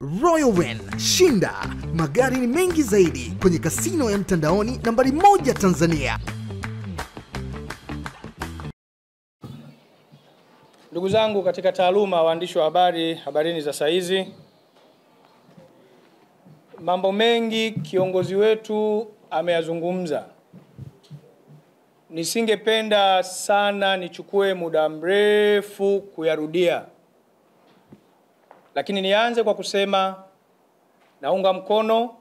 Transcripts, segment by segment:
Royal Win, shinda magari ni mengi zaidi kwenye kasino ya mtandaoni nambari 1 Tanzania. Ndugu zangu katika taaluma waandishi wa habari, habarini za saizi. Mambo mengi kiongozi wetu ameyazungumza. Nisingependa sana nichukue muda mrefu kuyarudia. Lakini nianze kwa kusema naunga mkono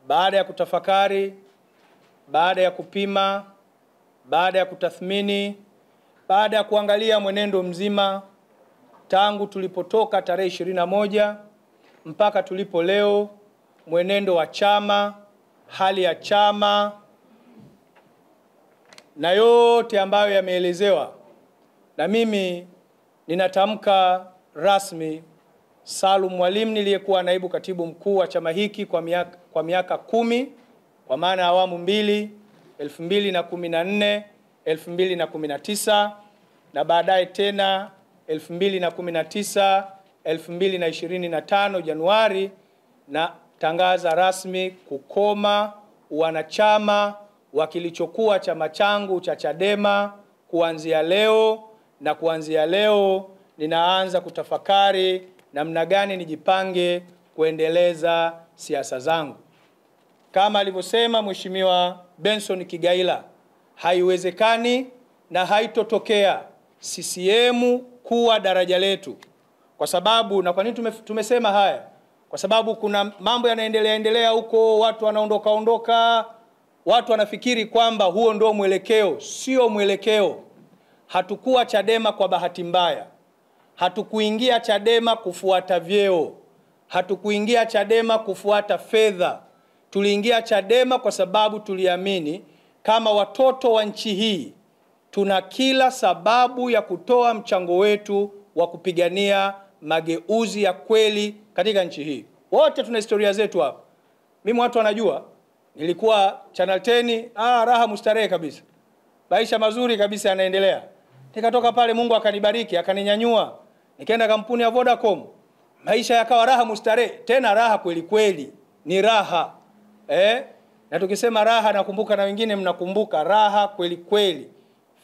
baada ya kutafakari, baada ya kupima, baada ya kutathmini, baada ya kuangalia mwenendo mzima tangu tulipotoka tarehe 21 mpaka tulipo leo, mwenendo wa chama, hali ya chama na yote ambayo yameelezewa, na mimi ninatamka rasmi Salum Mwalimu niliyekuwa naibu katibu mkuu wa chama hiki kwa miaka 10, kwa maana awamu 2, 2014, 2019 na baadaye tena 2019, 2025 Januari, na tangaza rasmi kukoma wanachama wa kilichokuwa chama changu cha Chadema kuanzia leo, na kuanzia leo ninaanza kutafakari namna gani nijipange kuendeleza siasa zangu. Kama alivyosema Mheshimiwa Benson Kigaila, haiwezekani na haitotokea CCM kuwa daraja letu. Kwa sababu, na kwa nini tumesema haya? Kwa sababu kuna mambo yanaendelea huko, watu wanaondoka, watu wanafikiri kwamba huo ndio mwelekeo. Sio mwelekeo. Hatukuwa Chadema kwa bahati mbaya. Hatukuingia Chadema kufuata vyeo. Hatukuingia Chadema kufuata fedha. Tuliingia Chadema kwa sababu tuliamini kama watoto wa nchi hii tuna kila sababu ya kutoa mchango wetu wa kupigania mageuzi ya kweli katika nchi hii. Wote tuna historia zetu hapa. Mimi watu wanajua nilikuwa Channel 10, raha mustarehe kabisa. Maisha mazuri kabisa yanaendelea. Nikatoka pale Mungu akanibariki, akaninyanyua. Nikaenda kampuni ya Vodacom. Maisha yakawa raha mustarehe, tena raha kweli kweli. Ni raha. Na tukisema raha nakumbuka na wengine mnakumbuka raha kweli kweli.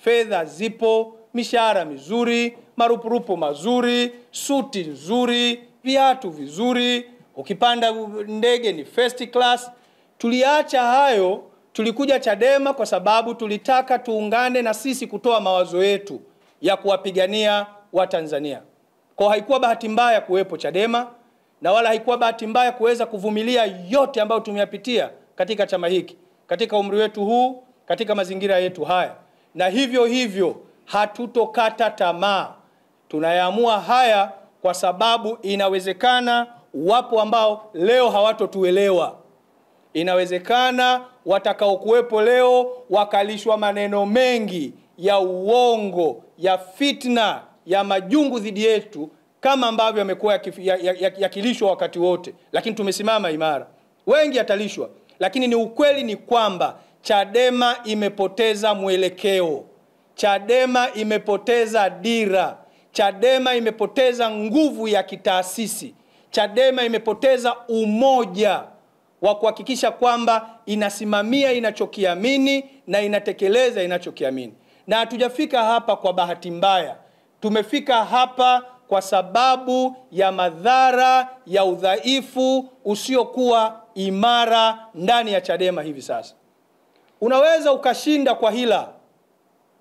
Fedha zipo, mishahara mizuri, marupurupu mazuri, suti nzuri, viatu vizuri, ukipanda ndege ni first class. Tuliacha hayo, tulikuja Chadema kwa sababu tulitaka tuungane na sisi kutoa mawazo yetu ya kuwapigania Watanzania. Kwa haikuwa bahati mbaya kuwepo Chadema, na wala haikuwa bahati mbaya kuweza kuvumilia yote ambayo tumeyapitia katika chama hiki, katika umri wetu huu, katika mazingira yetu haya. Na hivyo hatutokata tamaa. Tunayaamua haya kwa sababu inawezekana wapo ambao leo hawatotuelewa. Inawezekana watakao kuwepo leo wakalishwa maneno mengi ya uongo, ya fitna, ya majungu dhidi yetu kama ambavyo yamekuwa yakilishwa wakati wote. Lakini tumesimama imara. Wengi atalishwa, lakini ni ukweli ni kwamba Chadema imepoteza mwelekeo. Chadema imepoteza dira. Chadema imepoteza nguvu ya kitaasisi. Chadema imepoteza umoja wa kuhakikisha kwamba inasimamia inachokiamini na inatekeleza inachokiamini. Na hatujafika hapa kwa bahati mbaya. Tumefika hapa kwa sababu ya madhara ya udhaifu usiokuwa imara ndani ya Chadema hivi sasa. Unaweza ukashinda kwa hila.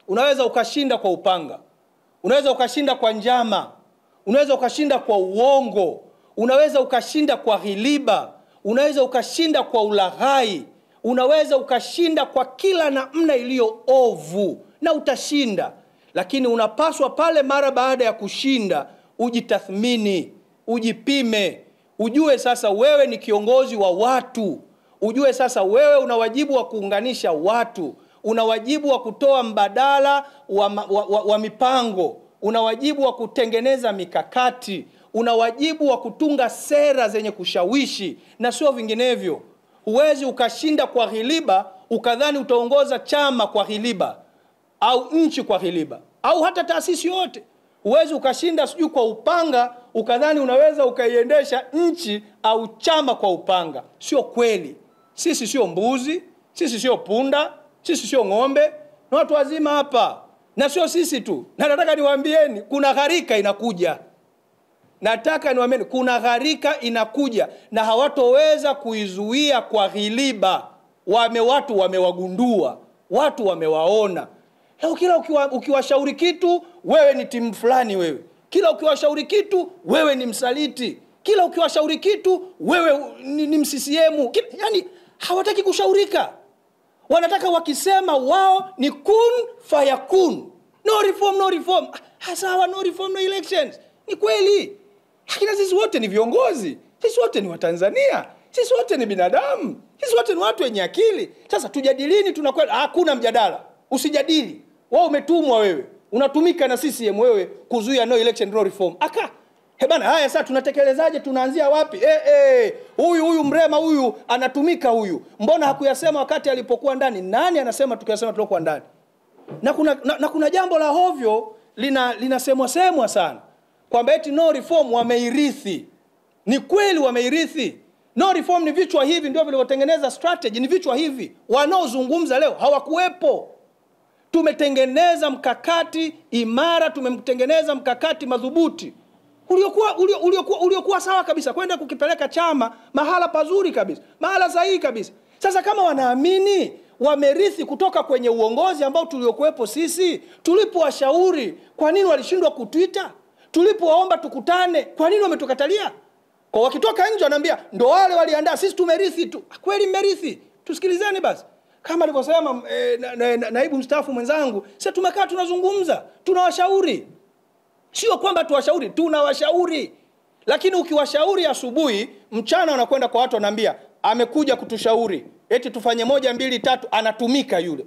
Unaweza ukashinda kwa upanga. Unaweza ukashinda kwa njama. Unaweza ukashinda kwa uongo. Unaweza ukashinda kwa ghiliba. Unaweza ukashinda kwa ulaghai. Unaweza ukashinda kwa kila namna iliyo ovu, na utashinda. Lakini unapaswa pale mara baada ya kushinda ujitathmini, ujipime, ujue sasa wewe ni kiongozi wa watu. Ujue sasa wewe una wajibu wa kuunganisha watu. Una wajibu wa kutoa mbadala wa mipango. Una wajibu wa kutengeneza mikakati. Una wajibu wa kutunga sera zenye kushawishi na sio vinginevyo. Huwezi ukashinda kwa ghiliba ukadhani utaongoza chama kwa ghiliba au nchi kwa ghiliba au hata taasisi yote. Huwezi ukashinda sijui kwa upanga ukadhani unaweza ukaiendesha nchi au chama kwa upanga. Sio kweli. Sisi sio mbuzi, sisi sio punda, sisi sio ng'ombe, na watu wazima hapa. Na sio sisi tu. Na nataka niwaambieni kuna gharika inakuja. Nataka niwaambieni kuna gharika inakuja na hawatoweza kuizuia kwa ghiliba. Watu wamewagundua, watu wamewaona. Leo kila ukiwashauri kitu wewe ni timu fulani wewe. Kila ukiwashauri kitu wewe ni msaliti. Kila ukiwashauri kitu wewe ni mCCM. Yaani hawataki kushaurika. Wanataka wakisema wao ni kun fayakun. No reform, no reform. Sawa, no reform, no elections. Ni kweli. Lakini sisi wote ni viongozi. Sisi wote ni Watanzania. Sisi wote ni binadamu. Sisi wote ni watu wenye akili. Sasa tujadilini, tunakwenda. Hakuna mjadala. Usijadili. Wao umetumwa wewe. Unatumika na CCM wewe kuzuia no election, no reform. Bana, haya sasa tunatekelezaje? Tunaanzia wapi? Huyu Mrema huyu anatumika huyu. Mbona hakuyasema wakati alipokuwa ndani? Nani anasema tukiyasema tulikuwa ndani? Na kuna jambo la hovyo linasemwa sana. Kwamba eti no reform wameirithi. Ni kweli wameirithi. No reform ni vichwa hivi ndio vilivyotengeneza strategy, ni vichwa hivi. Wanaozungumza leo hawakuwepo. Tumetengeneza mkakati imara, tumetengeneza mkakati madhubuti. Uliokuwa sawa kabisa kwenda kukipeleka chama mahala pazuri kabisa, mahala sahihi kabisa. Sasa kama wanaamini wamerithi kutoka kwenye uongozi ambao tuliokuwepo sisi, tulipowashauri kwa nini walishindwa kutuita? Tulipowaomba tukutane, kwa nini wametukatalia? Kwa wakitoka nje wanaambia ndo wale waliandaa, sisi tumerithi tu. Kweli mmerithi. Tusikilizane basi. Kama alivyosema naibu mstaafu mwenzangu, sasa tumekaa tunazungumza, tunawashauri. Sio kwamba tuwashauri, tunawashauri. Lakini ukiwashauri asubuhi, mchana wanakwenda kwa watu wanaambia amekuja kutushauri, eti tufanye 1 2 3, anatumika yule.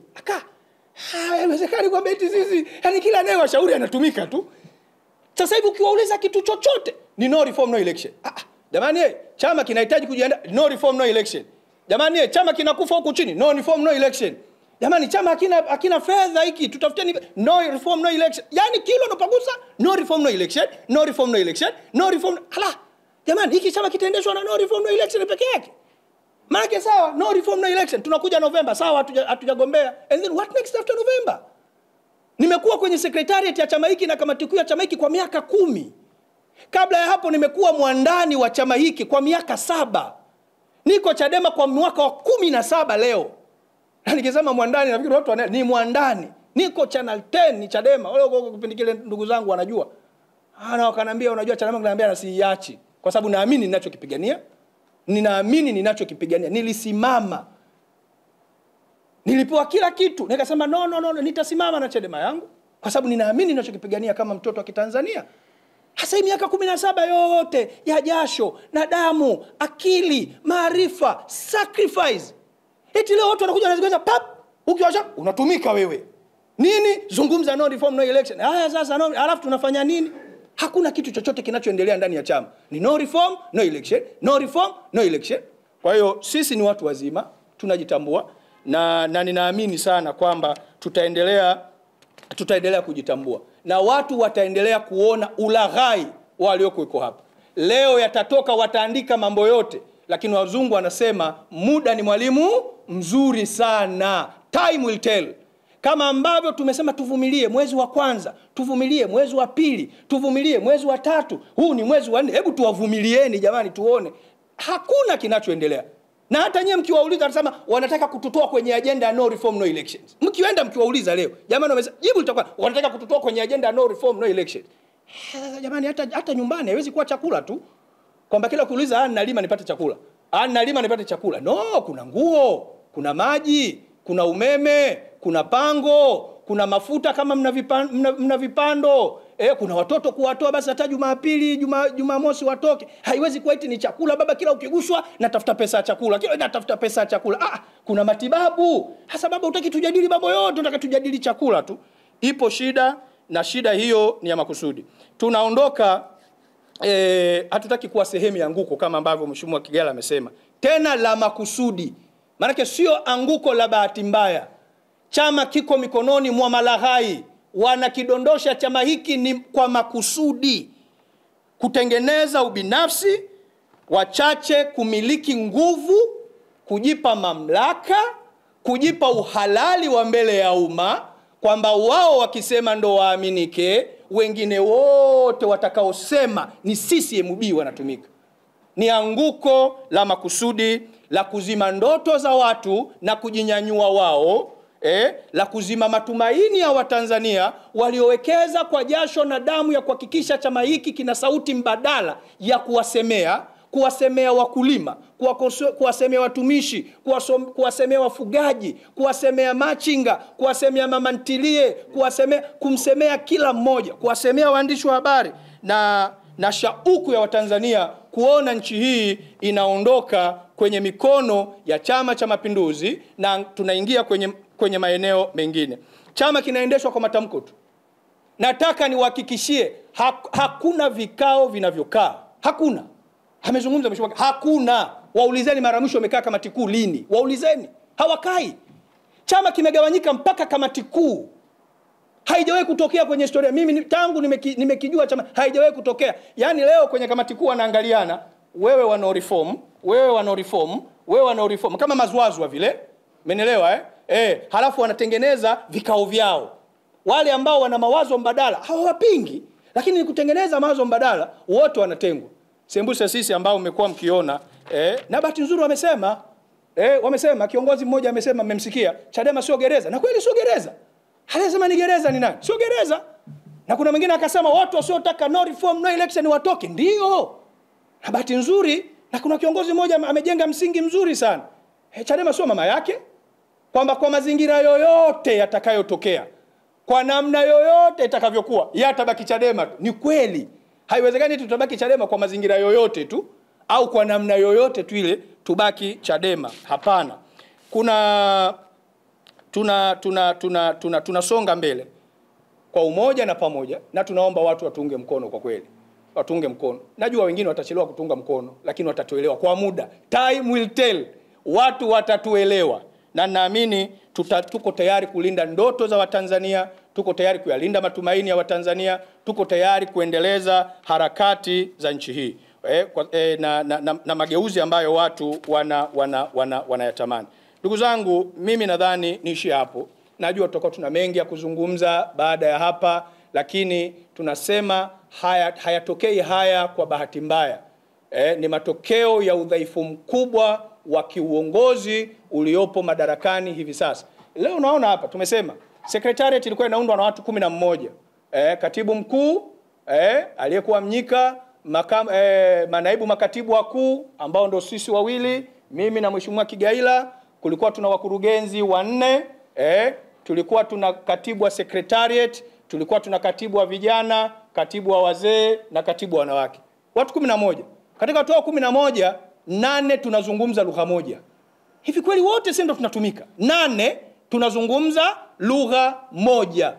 Haiwezekani kwamba eti sisi, yani kila naye washauri anatumika tu. Sasa hivi ukiwauliza kitu chochote ni no reform no election. Jamani chama kinahitaji kujiandaa, no reform no election. Jamani chama kinakufa huku chini, no reform no election. Jamani chama hakina fedha hiki, tutafuteni no reform no election. Yani kilo unapagusa no reform no election, no reform no election, no reform. Jamani hiki chama kitaendeshwa na no reform no election peke yake. Maana sawa, no reform no election, tunakuja November, sawa hatujagombea. And then what next after November? Nimekuwa kwenye secretariat ya chama hiki na kamati kuu ya chama hiki kwa miaka 10. Kabla ya hapo nimekuwa mwandani wa chama hiki kwa miaka 7. Niko Chadema kwa mwaka wa 17 leo. Na nikisema mwandani nafikiri watu ni mwandani. Niko Channel 10 ni Chadema. Wale kipindi kile ndugu zangu wanajua. Wakanambia unajua Chadema, nganiambia na siiachi kwa sababu naamini ninachokipigania. Ninaamini ninachokipigania. Nilisimama. Nilipewa kila kitu. Nikasema no, nitasimama na Chadema yangu kwa sababu ninaamini ninachokipigania kama mtoto wa Kitanzania. Hasa hii miaka 17 yote ya jasho na damu, akili, maarifa, sacrifice. Eti leo watu wanakuja wanazungumza pap, ukiwasha unatumika wewe. Nini? Zungumza no reform no election. Haya sasa no, alafu tunafanya nini? Hakuna kitu chochote kinachoendelea ndani ya chama. Ni no reform no election, no reform no election. Kwa hiyo sisi ni watu wazima, tunajitambua na ninaamini sana kwamba tutaendelea kujitambua. Na watu wataendelea kuona ulaghai walioko hapa. Leo yatatoka wataandika mambo yote, lakini wazungu wanasema muda ni mwalimu mzuri sana. Time will tell. Kama ambavyo tumesema tuvumilie mwezi wa kwanza, tuvumilie mwezi wa pili, tuvumilie mwezi wa 3, huu ni mwezi wa 4. Hebu tuwavumilieni jamani tuone. Hakuna kinachoendelea. Na hata nyewe mkiwauliza wanasema wanataka kututoa kwenye agenda ya no reform no elections. Mkienda mkiwauliza leo, jamani wamesema jibu litakuwa wanataka kututoa kwenye agenda ya no reform no elections. Jamani hata nyumbani haiwezi kuwa chakula tu. Kwamba kila kuuliza nalima nipate chakula. Nalima nipate chakula. No, kuna nguo, kuna maji, kuna umeme, kuna pango, kuna mafuta kama mna vipando. Kuna watoto kuwatoa basi hata Jumapili, Jumamosi watoke. Haiwezi kuwa eti ni chakula baba kila ukiguswa natafuta pesa ya chakula. Kila natafuta pesa ya chakula. Kuna matibabu. Hasa baba utaki tujadili mambo yote, unataka tujadili chakula tu. Ipo shida na shida hiyo ni ya makusudi. Tunaondoka hatutaki kuwa sehemu ya anguko kama ambavyo Mheshimiwa Kigala amesema. Tena la makusudi. Maana sio anguko la bahati mbaya. Chama kiko mikononi mwa malaghai. wanakidondosha chama hiki ni kwa makusudi, kutengeneza ubinafsi, wachache kumiliki nguvu, kujipa mamlaka, kujipa uhalali wa mbele ya umma, kwamba wao wakisema ndo waaminike, wengine wote watakaosema ni CCMB wanatumika. Ni anguko la makusudi la kuzima ndoto za watu na kujinyanyua wao, la kuzima matumaini ya Watanzania waliowekeza kwa jasho na damu ya kuhakikisha chama hiki kina sauti mbadala ya kuwasemea wakulima, kuwasemea watumishi, kuwasemea wafugaji, kuwasemea machinga, kuwasemea mama ntilie, kumsemea kila mmoja, kuwasemea waandishi wa habari na shauku ya Watanzania kuona nchi hii inaondoka kwenye mikono ya Chama cha Mapinduzi na tunaingia kwenye maeneo mengine. Chama kinaendeshwa kwa matamko tu. Nataka niwahakikishie hakuna vikao vinavyokaa. Hakuna. Amezungumza mheshimiwa, hakuna. Waulizeni mara mwisho wamekaa kamati kuu lini? Waulizeni. Hawakai. Chama kimegawanyika mpaka kamati kuu. Haijawahi kutokea kwenye historia. Mimi tangu nimekijua chama haijawahi kutokea. Yaani leo kwenye kamati kuu wanaangaliana, wewe wa no reform, wewe wa no reform, wewe wa no reform, kama mazwazwa vile. Umeelewa halafu wanatengeneza vikao vyao. Wale ambao wana mawazo mbadala hawapingi, lakini ni kutengeneza mawazo mbadala wote wanatengwa. Sembuse sisi ambao mmekuwa mkiona na bahati nzuri wamesema kiongozi mmoja amesema, mmemsikia, Chadema sio gereza. Na kweli sio gereza. Alisema ni gereza ni nani? Sio gereza. Na kuna mwingine akasema watu wasiotaka no reform no election watoke. Ndio. Na bahati nzuri na kuna kiongozi mmoja amejenga msingi mzuri sana. Chadema sio mama yake, kwamba kwa mazingira yoyote yatakayotokea, kwa namna yoyote itakavyokuwa, yatabaki Chadema. Ni kweli. Haiwezekani tutabaki Chadema kwa mazingira yoyote tu au kwa namna yoyote tu ile tubaki Chadema. Hapana. Tunasonga mbele kwa umoja na pamoja, na tunaomba watu watunge mkono. Kwa kweli watunge mkono. Najua wengine watachelewa kutunga mkono, lakini watatuelewa kwa muda. Time will tell. Watu watatuelewa, na naamini tuko tayari kulinda ndoto za Watanzania, tuko tayari kuyalinda matumaini ya Watanzania, tuko tayari kuendeleza harakati za nchi hii na mageuzi ambayo watu wanayatamani. Ndugu zangu, mimi nadhani niishi hapo. Najua tutakuwa tuna mengi ya kuzungumza baada ya hapa, lakini tunasema hayatokei haya kwa bahati mbaya. Ni matokeo ya udhaifu mkubwa wa kiuongozi uliopo madarakani hivi sasa. Leo unaona hapa tumesema secretariat ilikuwa inaundwa na watu 11. Katibu mkuu aliyekuwa Mnyika, manaibu makatibu wakuu ambao ndio sisi wawili, mimi na mheshimiwa Kigaila. Kulikuwa tuna wakurugenzi 4, tulikuwa tuna katibu wa secretariat, tulikuwa tuna katibu wa vijana, katibu wa wazee na katibu wa wanawake. Watu 11. Katika watu 11, 8 tunazungumza lugha moja. Hivi kweli wote sisi ndo tunatumika? 8 tunazungumza lugha moja.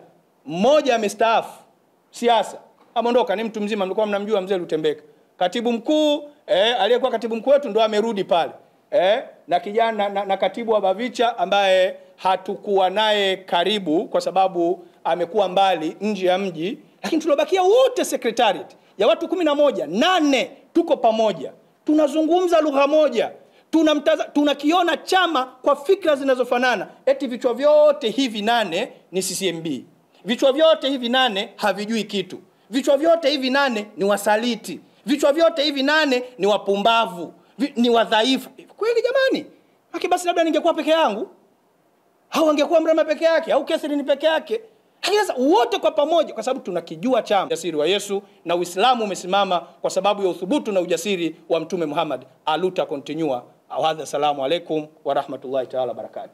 Mmoja amestaafu siasa, ameondoka, ni mtu mzima, mlikuwa mnamjua mzee Lutembeka. Katibu mkuu aliyekuwa katibu mkuu wetu ndo amerudi pale. Na kijana na katibu wa Bavicha ambaye hatukuwa naye karibu kwa sababu amekuwa mbali nje ya mji, lakini tulobakia wote secretariat ya watu 11, 8 tuko pamoja. Tunazungumza lugha moja. Tunakiona chama kwa fikra zinazofanana. Eti vichwa vyote hivi 8 ni CCMB. Vichwa vyote hivi 8 havijui kitu. Vichwa vyote hivi 8 ni wasaliti. Vichwa vyote hivi 8 ni wapumbavu, ni wadhaifu. Kweli jamani? Haki basi labda ningekuwa peke yangu. Au angekuwa Mrema peke yake au Catherine peke yake. Sasa wote kwa pamoja kwa sababu tunakijua chama. Ujasiri wa Yesu na Uislamu umesimama kwa sababu ya uthubutu na ujasiri wa Mtume Muhammad. Aluta continua. Awadha, salamu alaikum wa rahmatullahi ta'ala barakatuh.